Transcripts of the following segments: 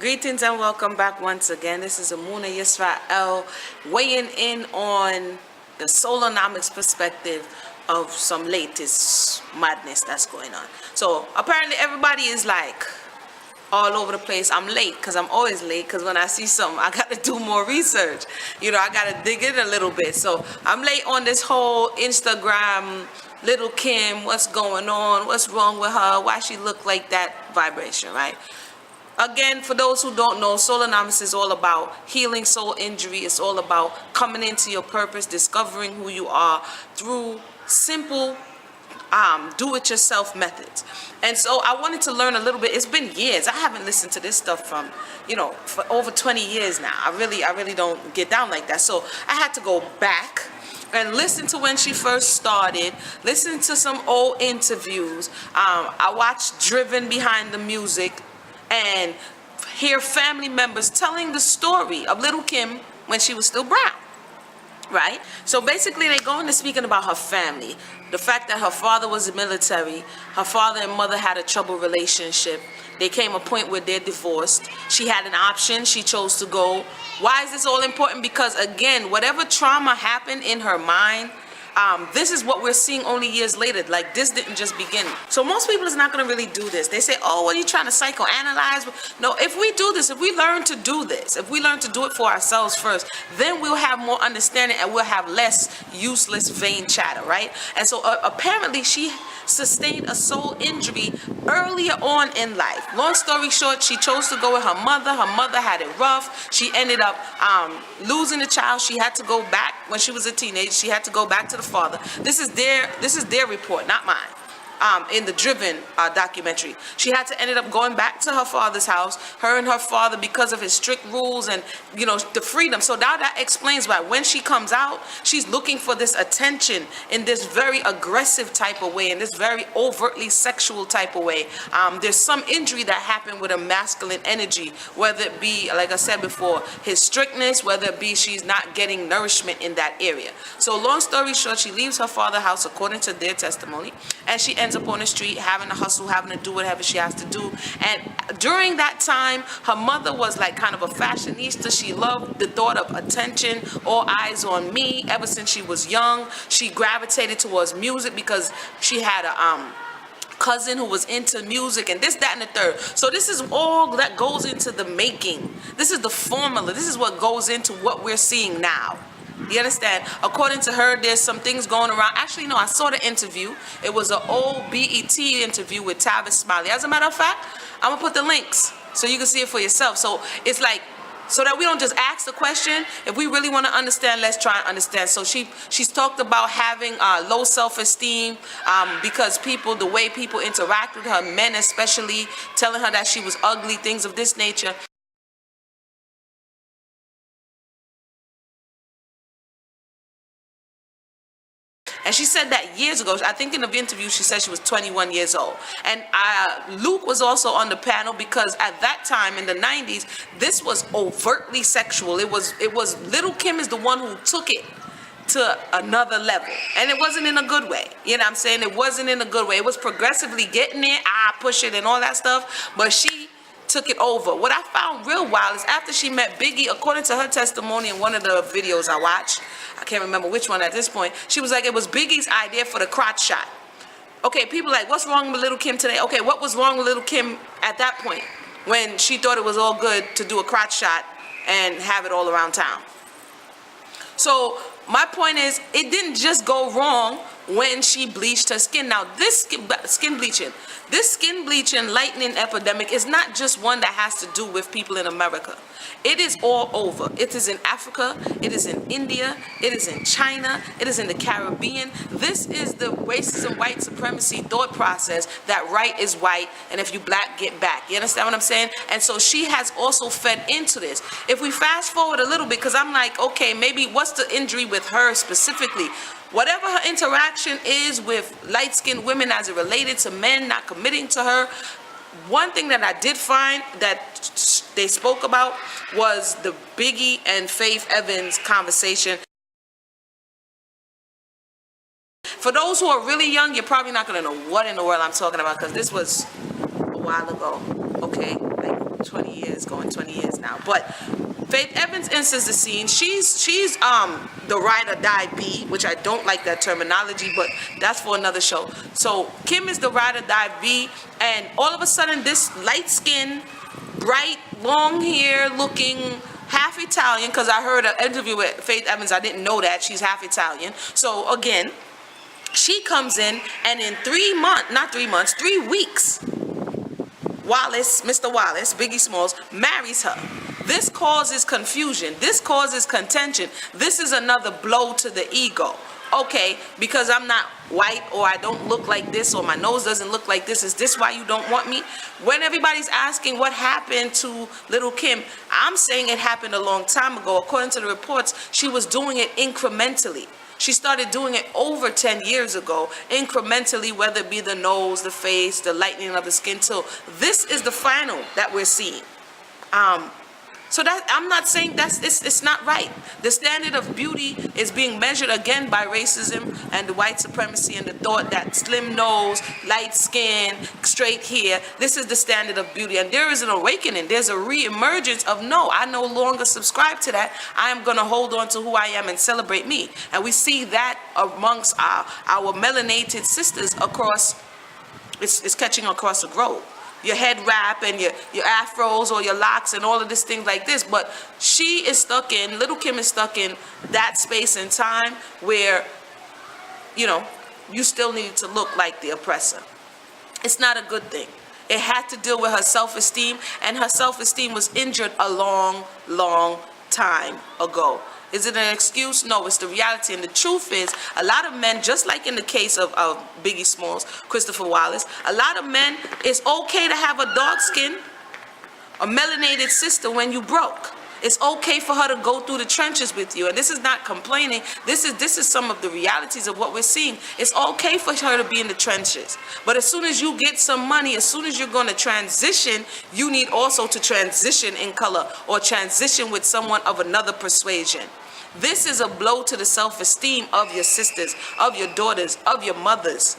Greetings and welcome back once again. This is Amuna Yisrael weighing in on the Solonomics perspective of some latest madness that's going on. So apparently everybody is like all over the place. I'm late because I'm always late because when I see something I got to do more research. I got to dig in a little bit. So I'm late on this whole Instagram Little Kim, what's going on, what's wrong with her, why she look like that vibration, right? Again, for those who don't know, Solonomics is all about healing soul injury. It's all about coming into your purpose, discovering who you are through simple do-it-yourself methods. And so I wanted to learn a little bit. It's been years. I haven't listened to this stuff from, for over 20 years now. I really don't get down like that. So I had to go back and listen to when she first started, listen to some old interviews. I watched Driven Behind the Music, and hear family members telling the story of Little Kim when she was still brown, right? So basically they go into speaking about her family, the fact that her father was in the military, her father and mother had a troubled relationship. They came a point where they're divorced. She had an option, she chose to go. Why is this all important? Because again, whatever trauma happened in her mind, this is what we're seeing only years later. Like, this didn't just begin. So most people is not going to really do this. They say, oh, what are you trying to psychoanalyze? No, if we do this, if we learn to do this, if we learn to do it for ourselves first, then we'll have more understanding and we'll have less useless vain chatter, right? And so apparently she sustained a soul injury earlier on in life. Long story short, she chose to go with her mother. Her mother had it rough. She ended up losing the child. She had to go back when she was a teenager. She had to go back to the father. This is their report, not mine. In the Driven documentary, she had to ended up going back to her father's house, her and her father, because of his strict rules and the freedom. So now that explains why when she comes out, she's looking for this attention in this very aggressive type of way, in this very overtly sexual type of way. There's some injury that happened with a masculine energy, whether it be, like I said before, his strictness, whether it be she's not getting nourishment in that area. So long story short, she leaves her father's house according to their testimony, and she ends up on the street having to hustle, having to do whatever she has to do. And during that time, her mother was like kind of a fashionista. She loved the thought of attention, all eyes on me. Ever since she was young, she gravitated towards music because she had a cousin who was into music and this, that, and the third. So this is all that goes into the making. This is the formula. This is what goes into what we're seeing now. You understand? According to her, there's some things going around. Actually, no, I saw the interview. It was an old BET interview with Tavis Smiley. As a matter of fact, I'm going to put the links so you can see it for yourself. So it's like, so that we don't just ask the question. If we really want to understand, let's try and understand. So she's talked about having low self-esteem because the way people interact with her, men especially, telling her that she was ugly, things of this nature. And she said that years ago. I think in the interview she said she was 21 years old. And Luke was also on the panel because at that time in the 90s, this was overtly sexual. It was Little Kim is the one who took it to another level. And it wasn't in a good way. You know what I'm saying? It wasn't in a good way. It was progressively getting it, push it and all that stuff. But she took it over. What I found real wild is after she met Biggie, according to her testimony in one of the videos I watched, I can't remember which one at this point, she was like, it was Biggie's idea for the crotch shot. Okay, people are like, what's wrong with Little Kim today? Okay, what was wrong with Little Kim at that point when she thought it was all good to do a crotch shot and have it all around town? So my point is, it didn't just go wrong when she bleached her skin. Now, this skin bleaching lightning epidemic is not just one that has to do with people in America. It is all over. It is in Africa, it is in India, it is in China, it is in the Caribbean. This is the racism, white supremacy thought process that right is white, and if you black, get back. You understand what I'm saying? And so she has also fed into this. If we fast forward a little bit, because I'm like, okay, maybe what's the injury with her specifically? Whatever her interaction is with light-skinned women as it related to men not committing to her, one thing that I did find that they spoke about was the Biggie and Faith Evans conversation. For those who are really young, you're probably not going to know what in the world I'm talking about because this was a while ago, okay, like 20 years, going, 20 years now. But Faith Evans enters the scene. She's the ride or die B, which I don't like that terminology, but that's for another show. So Kim is the ride or die B, and all of a sudden this light skin, bright, long hair looking, half Italian, because I heard an interview with Faith Evans, I didn't know that she's half Italian. So again, she comes in, and in 3 weeks, Wallace, Mr. Wallace, Biggie Smalls, marries her. This causes confusion. This causes contention. This is another blow to the ego. Okay, because I'm not white, or I don't look like this, or my nose doesn't look like this, is this why you don't want me? When everybody's asking what happened to Little Kim, I'm saying it happened a long time ago. According to the reports, she was doing it incrementally. She started doing it over 10 years ago, incrementally, whether it be the nose, the face, the lightening of the skin tone. This is the final that we're seeing. So that, I'm not saying it's not right. The standard of beauty is being measured again by racism and the white supremacy and the thought that slim nose, light skin, straight hair, this is the standard of beauty. And there is an awakening. There's a re-emergence of, no, I no longer subscribe to that. I am going to hold on to who I am and celebrate me. And we see that amongst our melanated sisters across, it's catching across the globe. Your head wrap and your afros or your locks and all of this things like this. But she is stuck in, Little Kim is stuck in that space and time where, you know, you still need to look like the oppressor. It's not a good thing. It had to deal with her self-esteem, and her self-esteem was injured a long, long time ago. Is it an excuse? No, it's the reality. And the truth is, a lot of men, just like in the case of Biggie Smalls, Christopher Wallace, a lot of men, it's okay to have a dark skin, a melanated sister when you broke. It's okay for her to go through the trenches with you. And this is not complaining. This is some of the realities of what we're seeing. It's okay for her to be in the trenches. But as soon as you get some money, as soon as you're going to transition, you need also to transition in color or transition with someone of another persuasion. This is a blow to the self-esteem of your sisters, of your daughters, of your mothers.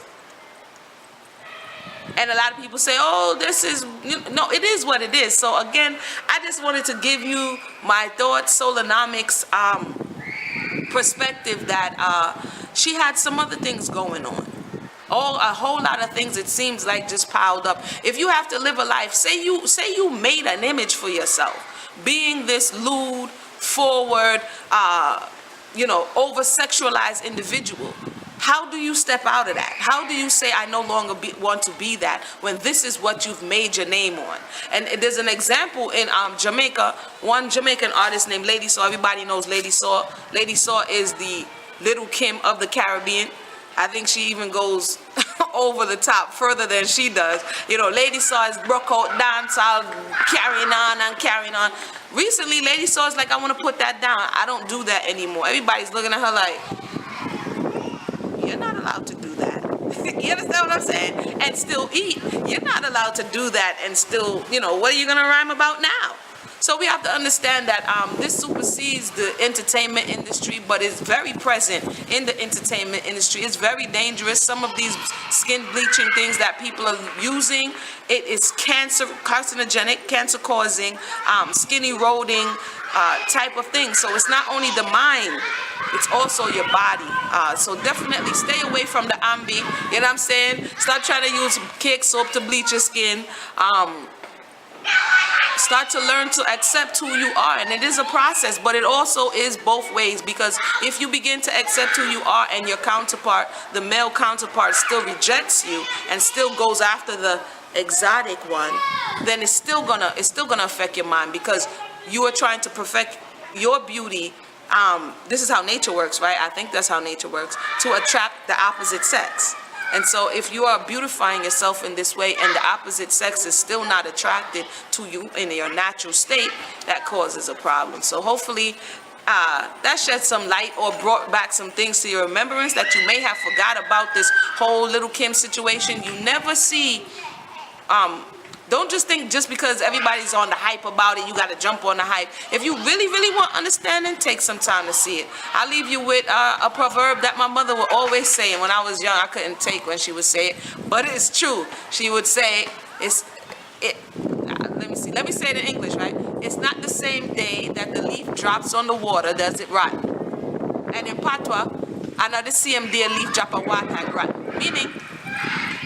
And a lot of people say, oh, this is, no, it is what it is. So again, I just wanted to give you my thoughts, Solonomics perspective that she had some other things going on. A whole lot of things, it seems like, just piled up. If you have to live a life, say you made an image for yourself, being this lewd, forward, over-sexualized individual. How do you step out of that? How do you say, I no longer want to be that, when this is what you've made your name on? And there's an example in Jamaica, one Jamaican artist named Lady Saw. Everybody knows Lady Saw. Lady Saw is the Little Kim of the Caribbean. I think she even goes over the top further than she does. You know, Lady Saw is broke out dance, all carrying on and carrying on. Recently, Lady Saw is like, I want to put that down. I don't do that anymore. Everybody's looking at her like, you're not allowed to do that. You understand what I'm saying? And still eat. You're not allowed to do that and still, what are you going to rhyme about now? So we have to understand that this supersedes the entertainment industry, but is very present in the entertainment industry. It's very dangerous. Some of these skin bleaching things that people are using, it is carcinogenic, cancer-causing, skin eroding type of thing. So it's not only the mind, it's also your body. So definitely stay away from the ambi. You know what I'm saying? Stop trying to use cake soap to bleach your skin. Start to learn to accept who you are, and it is a process, but it also is both ways, because if you begin to accept who you are and your counterpart, the male counterpart, still rejects you and still goes after the exotic one, then it's still gonna affect your mind, because you are trying to perfect your beauty. This is how nature works, right? I think that's how nature works, to attract the opposite sex. And so if you are beautifying yourself in this way and the opposite sex is still not attracted to you in your natural state, that causes a problem. So hopefully that shed some light or brought back some things to your remembrance that you may have forgot about this whole Little Kim situation. You never see, don't just think just because everybody's on the hype about it, you got to jump on the hype. If you really, really want understanding, take some time to see it. I'll leave you with a proverb that my mother would always say, and when I was young, I couldn't take when she would say it, but it's true. She would say, let me say it in English, right? same day that the leaf drops on the water does it rot. And in Patois, another same day leaf drop a water and rot. Meaning,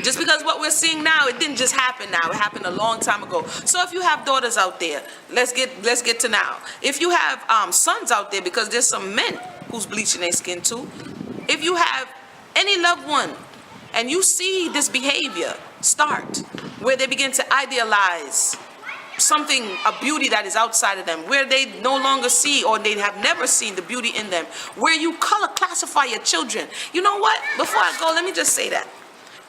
just because what we're seeing now, it didn't just happen now. It happened a long time ago. So if you have daughters out there, let's get to now. If you have sons out there, because there's some men who's bleaching their skin too. If you have any loved one and you see this behavior start, where they begin to idealize something, a beauty that is outside of them, where they no longer see or they have never seen the beauty in them, where you color classify your children. You know what? Before I go, let me just say that.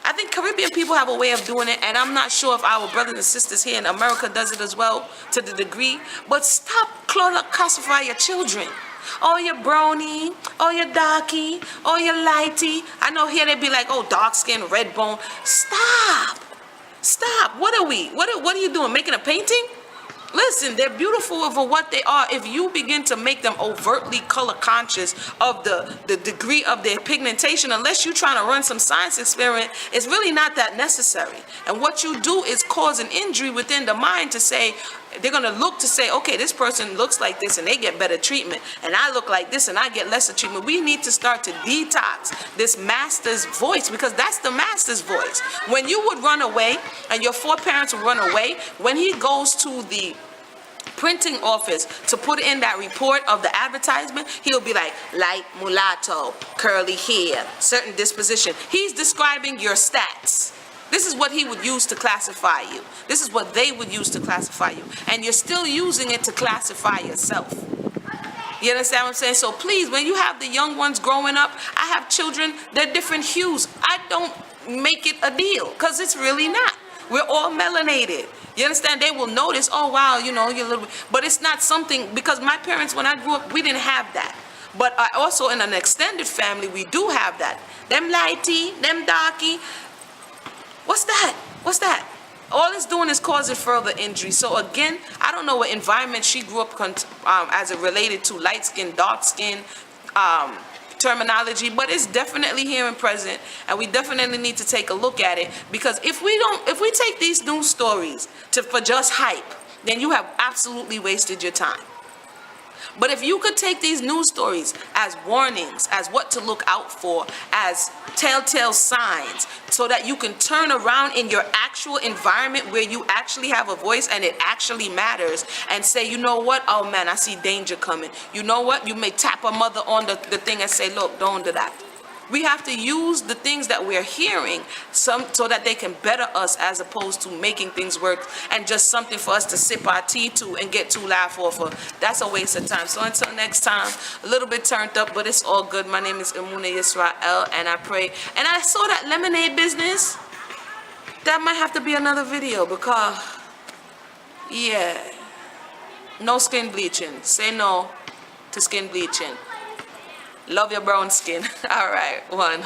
I think Caribbean people have a way of doing it, and I'm not sure if our brothers and sisters here in America does it as well to the degree, but stop color classify your children. Oh, you're brownie, oh, you're darky, oh, you're lighty. I know here they'd be like, oh, dark skin, red bone. Stop. Stop. What are we? What are you doing? Making a painting? Listen, they're beautiful for what they are. If you begin to make them overtly color conscious of the degree of their pigmentation, unless you're trying to run some science experiment, it's really not that necessary. And what you do is cause an injury within the mind to say, they're going to look to say, okay, this person looks like this and they get better treatment, and I look like this and I get lesser treatment. We need to start to detox this master's voice, because that's the master's voice. When you would run away and your foreparents would run away, when he goes to the printing office to put in that report of the advertisement, he'll be like, light mulatto, curly hair, certain disposition. He's describing your stats. This is what he would use to classify you. This is what they would use to classify you. And you're still using it to classify yourself. You understand what I'm saying? So please, when you have the young ones growing up, I have children, they're different hues. I don't make it a deal, because it's really not. We're all melanated. You understand? They will notice, oh, wow, you know, you're a little bit. But it's not something, because my parents, when I grew up, we didn't have that. But I also, in an extended family, we do have that. Them lighty, them darky. What's that? What's that? All it's doing is causing further injury. So again, I don't know what environment she grew up as it related to light skin, dark skin terminology, but it's definitely here and present, and we definitely need to take a look at it, because if we take these news stories for just hype, then you have absolutely wasted your time. But if you could take these news stories as warnings, as what to look out for, as telltale signs, so that you can turn around in your actual environment where you actually have a voice and it actually matters, and say, you know what, oh man, I see danger coming. You know what, you may tap a mother on the thing and say, look, don't do that. We have to use the things that we're hearing so that they can better us, as opposed to making things work and just something for us to sip our tea to and get too laugh off of. That's a waste of time. So until next time, a little bit turned up, but it's all good. My name is Imuna Yisrael, and I pray. And I saw that lemonade business. That might have to be another video, because, yeah, no skin bleaching. Say no to skin bleaching. Love your brown skin. All right, one.